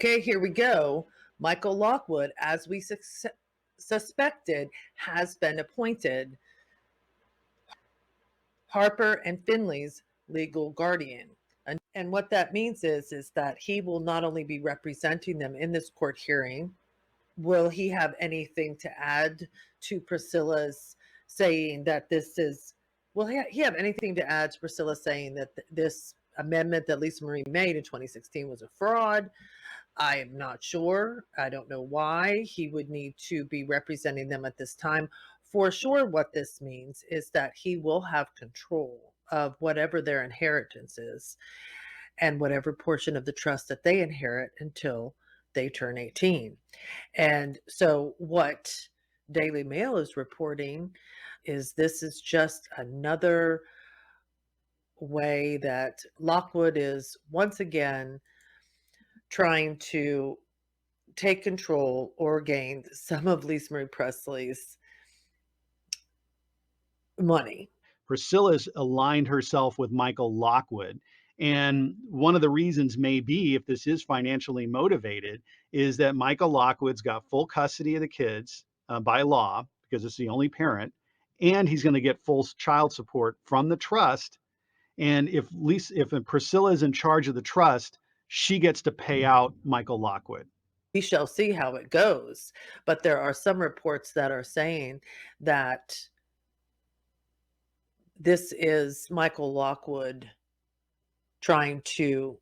Okay, here we go. Michael Lockwood, as we suspected, has been appointed Harper and Finley's legal guardian. And what that means is that he will not only be representing them in this court hearing. Will he have anything to add to Priscilla's saying that this is, will he have anything to add to Priscilla saying that this amendment that Lisa Marie made in 2016 was a fraud? I am not sure. I don't know why he would need to be representing them at this time. For sure, what this means is that he will have control of whatever their inheritance is and whatever portion of the trust that they inherit until they turn 18. And so what Daily Mail is reporting is this is just another way that Lockwood is once again trying to take control or gain some of Lisa Marie Presley's money. Priscilla's aligned herself with Michael Lockwood. And one of the reasons may be, if this is financially motivated, is that Michael Lockwood's got full custody of the kids by law because it's the only parent, and he's going to get full child support from the trust. And if Priscilla is in charge of the trust, she gets to pay out Michael Lockwood. We shall see how it goes. But there are some reports that are saying that this is Michael Lockwood trying to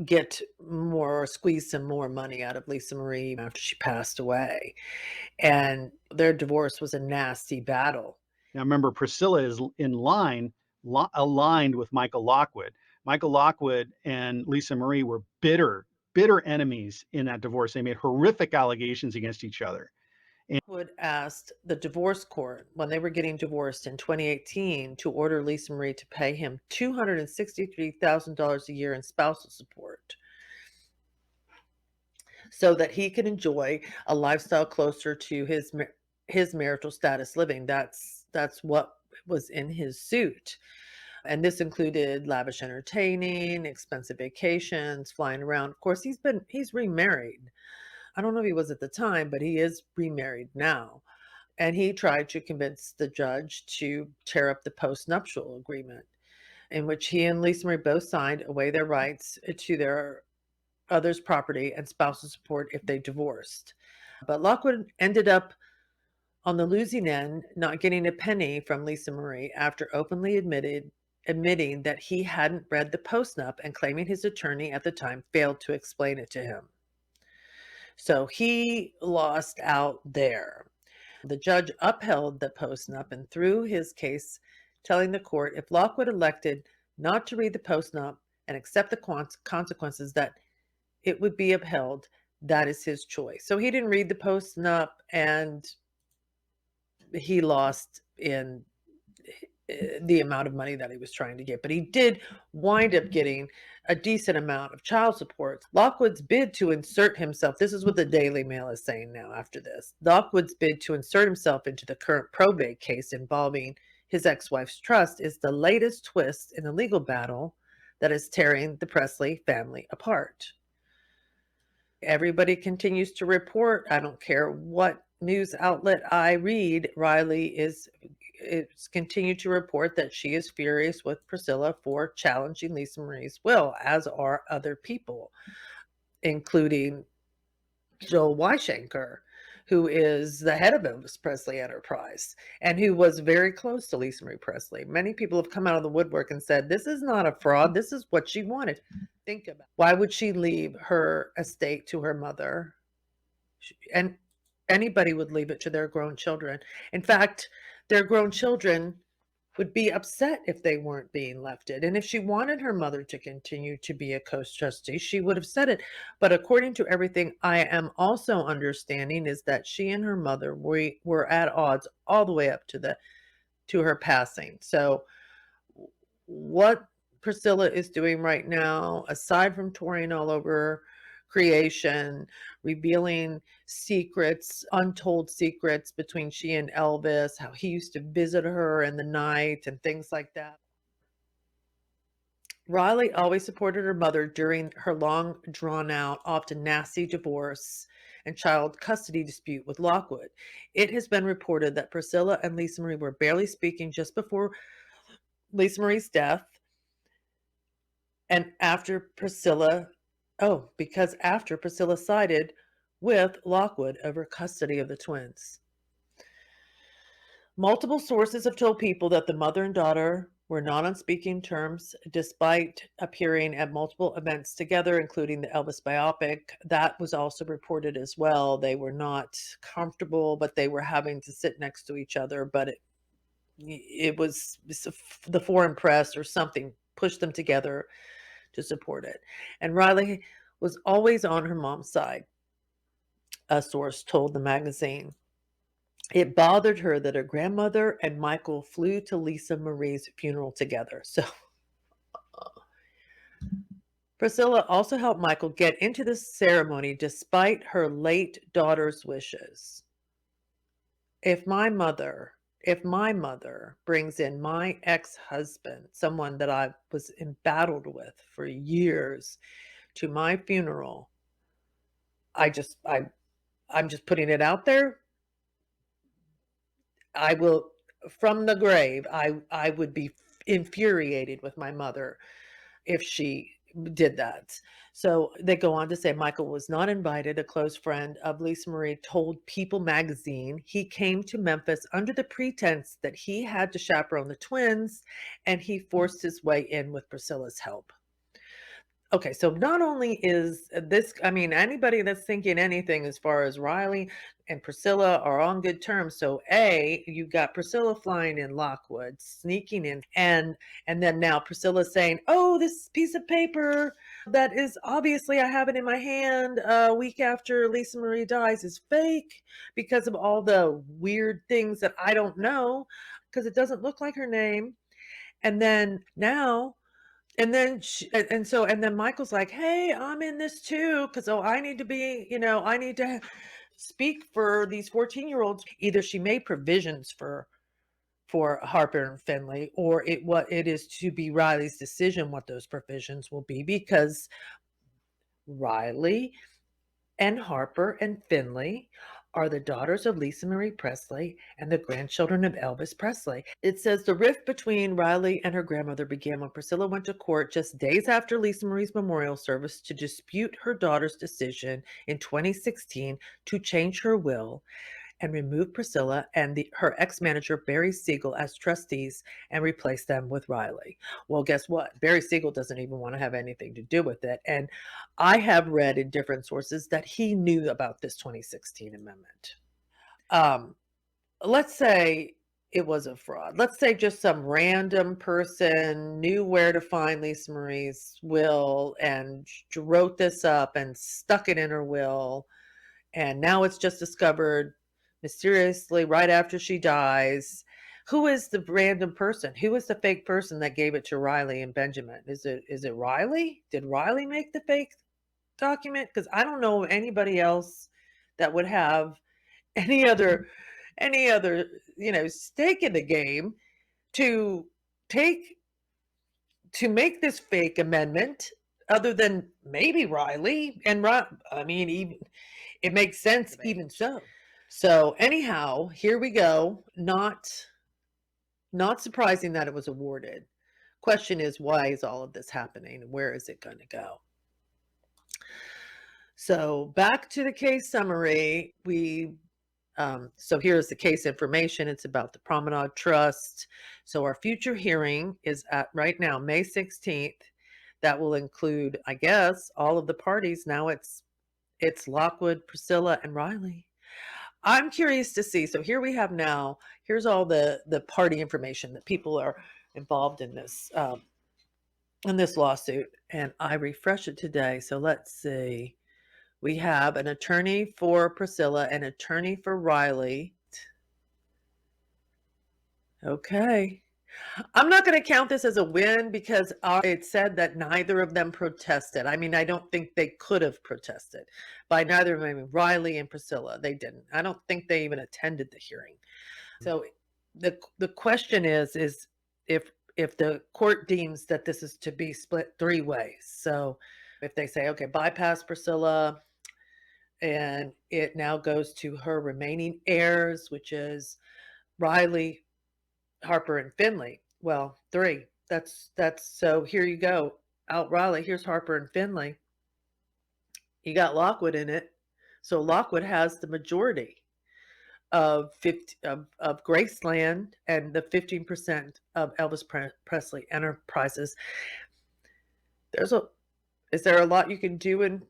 get more or squeeze some more money out of Lisa Marie after she passed away. And their divorce was a nasty battle. Now, remember, Priscilla is aligned with Michael Lockwood. Michael Lockwood and Lisa Marie were bitter enemies in that divorce. They made horrific allegations against each other. Lockwood asked the divorce court when they were getting divorced in 2018 to order Lisa Marie to pay him $263,000 a year in spousal support so that he could enjoy a lifestyle closer to his marital status living. That's what was in his suit. And this included lavish entertaining, expensive vacations, flying around. Of course, he's remarried. I don't know if he was at the time, but he is remarried now. And he tried to convince the judge to tear up the postnuptial agreement in which he and Lisa Marie both signed away their rights to their other's property and spousal support if they divorced. But Lockwood ended up on the losing end, not getting a penny from Lisa Marie after openly admitting that he hadn't read the postnup and claiming his attorney at the time failed to explain it to him. So he lost out there. The judge upheld the postnup and threw his case, telling the court if Lockwood elected not to read the postnup and accept the consequences, that it would be upheld. That is his choice. So he didn't read the postnup and he lost in the amount of money that he was trying to get, but he did wind up getting a decent amount of child support. Lockwood's bid to insert himself, this is what the Daily Mail is saying now after this. Lockwood's bid to insert himself into the current probate case involving his ex-wife's trust is the latest twist in the legal battle that is tearing the Presley family apart. Everybody continues to report. I don't care what news outlet I read, Riley is continued to report that she is furious with Priscilla for challenging Lisa Marie's will, as are other people, including Joel Weishaker, who is the head of Elvis Presley Enterprise and who was very close to Lisa Marie Presley. Many people have come out of the woodwork and said, this is not a fraud. This is what she wanted. Think about it. Why would she leave her estate to her mother? And anybody would leave it to their grown children. In fact, their grown children would be upset if they weren't being left it. And if she wanted her mother to continue to be a co-trustee, she would have said it. But according to everything I am also understanding is that she and her mother were at odds all the way up to her passing. So what Priscilla is doing right now, aside from touring all over creation, revealing secrets, untold secrets between she and Elvis, how he used to visit her in the night and things like that. Riley always supported her mother during her long, drawn out, often nasty divorce and child custody dispute with Lockwood. It has been reported that Priscilla and Lisa Marie were barely speaking just before Lisa Marie's death and after Priscilla, oh, because after Priscilla sided with Lockwood over custody of the twins. Multiple sources have told people that the mother and daughter were not on speaking terms despite appearing at multiple events together, including the Elvis biopic. That was also reported as well. They were not comfortable, but they were having to sit next to each other. But it was the foreign press or something pushed them together to support it. And Riley was always on her mom's side, a source told the magazine. It bothered her that her grandmother and Michael flew to Lisa Marie's funeral together. So Priscilla also helped Michael get into the ceremony despite her late daughter's wishes. If my mother brings in my ex-husband, someone that I was embattled with for years, to my funeral, I just I'm just putting it out there. I will from the grave, I would be infuriated with my mother if she did that. So they go on to say Michael was not invited. A close friend of Lisa Marie told People magazine he came to Memphis under the pretense that he had to chaperone the twins, and he forced his way in with Priscilla's help. Okay, so not only is this, I mean, anybody that's thinking anything as far as Riley and Priscilla are on good terms. So A, you got Priscilla flying in Lockwood, sneaking in, and then now Priscilla's saying, "Oh, this piece of paper that is obviously I have it in my hand a week after Lisa Marie dies is fake because of all the weird things that I don't know because it doesn't look like her name." And then now and then and then Michael's like, "Hey, I'm in this too, because oh, I need to be, I need to speak for these 14-year-olds." Either she made provisions for Harper and Finley, or it is to be Riley's decision what those provisions will be, because Riley and Harper and Finley are the daughters of Lisa Marie Presley and the grandchildren of Elvis Presley. It says the rift between Riley and her grandmother began when Priscilla went to court just days after Lisa Marie's memorial service to dispute her daughter's decision in 2016 to change her will and remove Priscilla and her ex-manager Barry Siegel as trustees and replace them with Riley. Well, guess what? Barry Siegel doesn't even want to have anything to do with it. And I have read in different sources that he knew about this 2016 amendment. Um, let's say it was a fraud. Let's say just some random person knew where to find Lisa Marie's will and wrote this up and stuck it in her will, and now it's just discovered mysteriously right after she dies. Who is the random person? Who is the fake person that gave it to Riley and Benjamin? Is it Riley? Did Riley make the fake document? Because I don't know of anybody else that would have any other stake in the game to take to make this fake amendment other than maybe Riley and I mean, even it makes sense even so. So anyhow, here we go. Not surprising that it was awarded. Question is, why is all of this happening and where is it going to go? So back to the case summary. So here's the case information. It's about the Promenade Trust. So our future hearing is at right now, May 16th. That will include, I guess, all of the parties. Now it's Lockwood, Priscilla, and Riley. I'm curious to see. So here we have now, here's all the party information that people are involved in this lawsuit. And I refresh it today. So let's see. We have an attorney for Priscilla, an attorney for Riley. Okay. I'm not going to count this as a win because it said that neither of them protested. I mean, I don't think they could have protested. By neither of them, I mean, Riley and Priscilla, they didn't. I don't think they even attended the hearing. So the question is if if the court deems that this is to be split 3 ways. So, if they say, "Okay, bypass Priscilla," and it now goes to her remaining heirs, which is Riley, Harper, and Finley. Well, 3. That's so here you go. Out Riley, here's Harper and Finley. You got Lockwood in it. So Lockwood has the majority of 50 of Graceland and the 15% of Elvis Presley Enterprises. There's a Is there a lot you can do in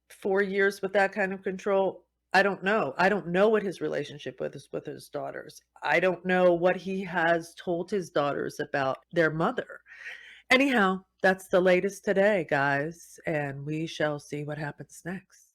4 years with that kind of control? I don't know. I don't know what his relationship with his daughters. I don't know what he has told his daughters about their mother. Anyhow, that's the latest today, guys, and we shall see what happens next.